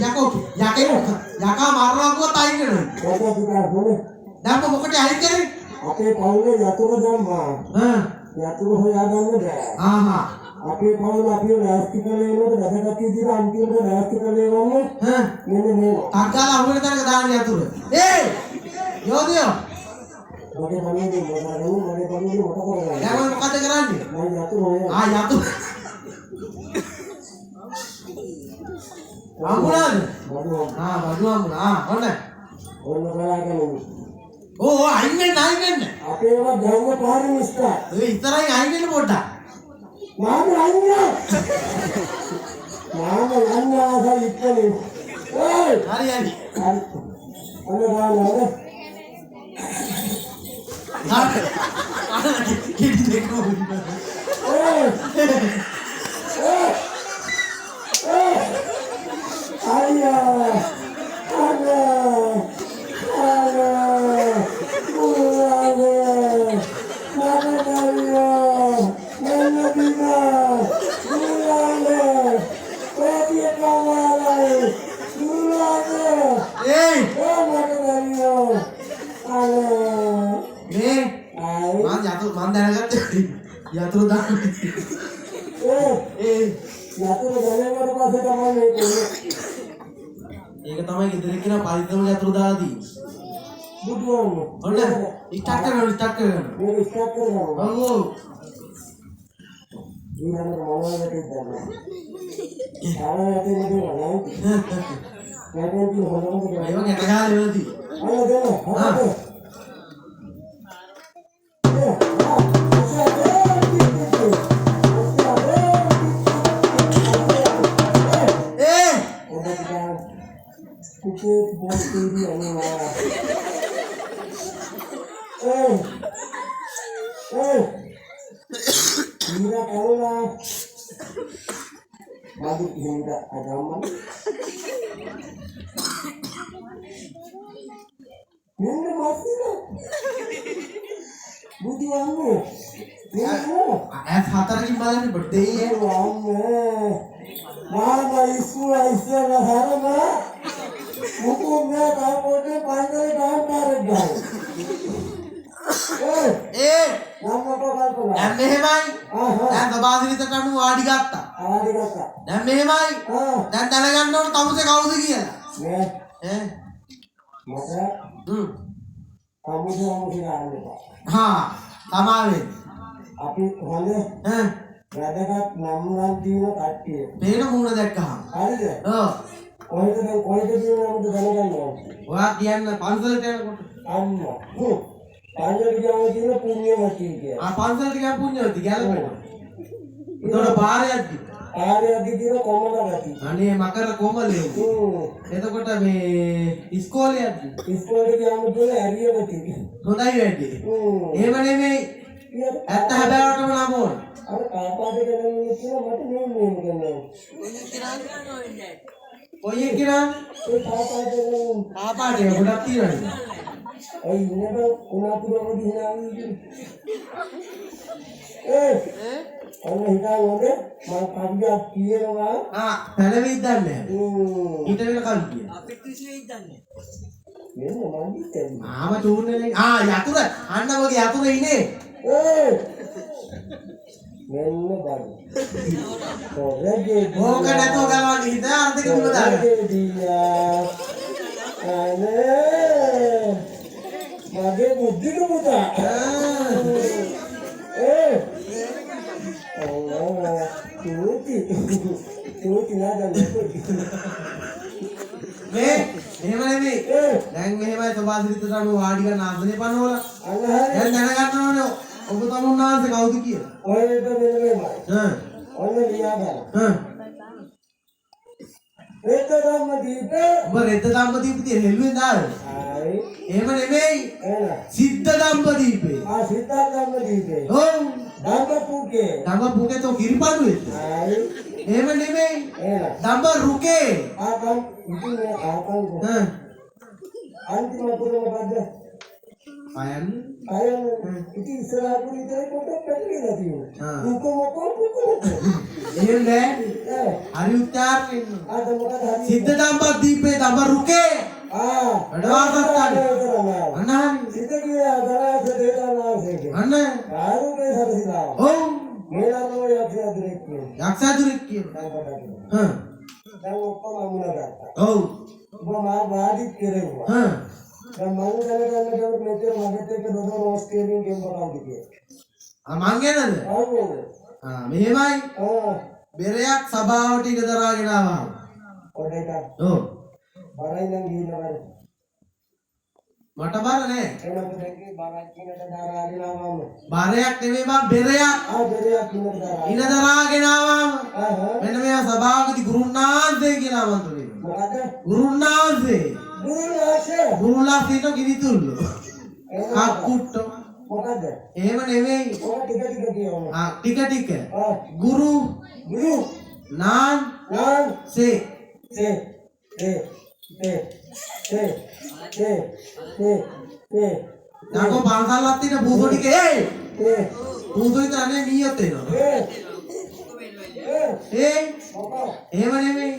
යකෝ යකා මාරනවා කිව්වත් අයින් කරනවා. ඔක පුතා බොනේ. දැන් මොකටද අයින් කරේ? අපේ පවුලේ යතුරු දැම්මා. යතුරු හොයාගන්න බෑ. ආහා. අපේ පවුල අපිව රැස්ති කරේ නේද? වැදගත් විදිහට අන්තිමට රැස්ති කරේ වන්නේ. මෙන්න මේ. තක්කාලා අහුවෙන තැනක දාන්න යතුරු. යෝධයෝ. මගේ පණිවිඩය මොකද කරන්නේ? දැන් මොකද කරන්නේ? මම යතුරු හොයනවා. යතුරු. අමුණාද? බඩු අමුණා. ඔන්න බලාගෙන. අයින් වෙන්න. අපේ ඒවා දැම්ම පාරින් ඉස්සා. ඒ ඉතරයි අයින් වෙන්න පොඩ්ඩක්. මාම අයියා. මාම අයියා ඉක්කනේ. හරි. අන්න ගානනේ. කිඩි දෙකෝ. Man දැනගත්තේ යතුරු දාන්න. යතුරු දැනගන්න පස්සේ තමයි මේක. ඒක තමයි ගෙදර කියන පරිද්දම යතුරු දාලා තියෙන්නේ. බුදුන්. ඔන්න ස්ටාර්ට් කරනවා. මේක ස්ටාර්ට් කරනවා. ඔව්. ඊළඟට මොනවද දෙන්නේ? ආයෙත් දෙන්නේ නැහැ. නැත්නම් හොරමද කරන්නේ? ඒවා ගැටගාලා වෙලදී. අන්න දෙන්න. Kucing boti ini lah. Mira kalau lah. Bagi hingga agama. Yang mati lah. Budi anu. As hatarin balani birthday hai. Mama isu lah harana. Hukumnya kamu panggil gambar. දැන් මෙහෙමයි. දැන් සභාසිරිතට අනුව වාඩි ගත්තා. දැන් මෙහෙමයි. දැන් දැනගන්න ඕන තමුසේ කවුද කියලා. තමාවෙන්. අපි හොඳේ. වැදගත් නම් තියෙන කට්ටිය. මේක මූණ දැක්කහම. හරිද? කොහෙද කියනවද දැනගන්න ඕනේ. ඔයා කියන්න පන්සලට යනකොට. අන්න. පන්සලට ගියාම කියන පුණ්‍යවතී කියලා. පන්සලට ගියාම පුණ්‍යවතී ගැලපෙනවා. ඒතකොට පාරයක්දි කියන කොමලවතී. අනේ මකර කොමලේ. එතකොට මේ ඉස්කෝලේයක්දි. ඉස්කෝලේ ගියාම කියන ඇරියවතී. හොඳයි වැඩි. එහෙම නෙමෙයි. ඇත්ත හැබෑවටම නම ඕන. අර කාපාදේ කරන්නේ කියන මට නෙමෙයි කියන්නේ. ඔය කියනවා ඒ කාපාදේ ගොඩක් තියෙනවා. ඒ ඉන්නක උනාපුරම දිහාවි. ඔන්න හිතාගන්න මම කවුද කියනවා. පැලවෙයිද දන්නේ නැහැ. ඊට වෙනකන් කියන. අපිට කිසිවෙයිද දන්නේ නැහැ. මෙන්න මම හිතන්නේ. ආම චූර්ණනේ. යතුර අන්න වගේ යතුර ඉනේ. මෙන්න බලන්න. ඕක නැතුව ගලවන්න හිත අර්ධක දුර දාගන්න. මගේ බුද්ධික පුතා. තුති නාදන්නේ. මේ එහෙම නෙමෙයි. දැන් මෙහෙමයි සභාසිරිතට අනුව වාඩි ගන්න ආසනේ පනවලා. දැන් දැනගන්න ඕනේ ඔබ තමුන්නාන්සේ කවුද කියලා. ඔයද මෙන්නමයි. ඔන්න ලියා ගන්න. රෙද්ද ධම්මදීපේ. ඔබ රෙද්ද ධම්මදීපේ තියෙන හෙළුවෙන් දාන්නේ. හරි. එහෙම නෙමෙයි. සිද්ධ ධම්මදීපේ. සිද්ධ ධම්මදීපේ. ඔව්. ධම්මපුගේ. ධම්මපුගේ તો කිරිපඩුවේ. හරි. එහෙම නෙමෙයි. ධම්මරුකේ. ඉතින් ආපන්. අන්තිම පුරම බද්ද. අයන් ඉතින් ඉස්සරහට විතරේ පොඩක් පැටලිලා තියෙනවා. උක එහෙම නෑ. හරි උච්චාරණය ඉන්න. ආද මොකද හරි? සිද්ධ දම්පත් දීපේ දඹ රුකේ. වැඩවාසත්තන්. අනහන් සිද්ධ කියා දරාස දේතානාසේ. අන්න. ආරුමේ සරසිනා. ඔව්. මේලානෝ යක්ෂයාදුරෙක් කියනවා. යක්ෂයාදුරෙක් කියනවා. දැන් ඔක්කොම අමුණ ගත්තා. ඔව්. ඔබ මා වාදිත් කෙරෙව්වා. දැන් මම දැනගන්න ගමන් මෙතන මගෙත් එක්ක දොඩ රෝස් කෙලින් ගෙම්බ කවුද කියලා. මං ගැනද? ඔව්. මෙහෙමයි. බෙරයක් සභාවට ඉඳ දරාගෙන ආවා. කොහෙද? ඔව්. බරයි නම් ගිහිල්ලා මට බර නෑ. එනකොට දැන්ගේ බරක් කිනට දරාගෙන ආවම. බරයක් නෙමෙයි මං බෙරයක්. බෙරයක් කිනට දරාගෙන. ඉඳ දරාගෙන ආවම. මෙන්න මේවා සභාවකදී ගුරුනාන්සේ කියලා ආමන්ත්‍රණය කරනවා. මොකද? ගුරුනාන්සේ. ගුරුනාන්සේ නෝ ගිනිතුල්ලු. කක්කුට්ටෝ. මොකද? එහෙම නෙමෙයි. ඔය ටික කියනවා. ටික. ගුරු නාන් සේ නාකෝ පන්සල්ලක් තියෙන බූසෝ ටික බූසෝ විතර නේ මීයොත් එනවා. එහෙම නෙමෙයි.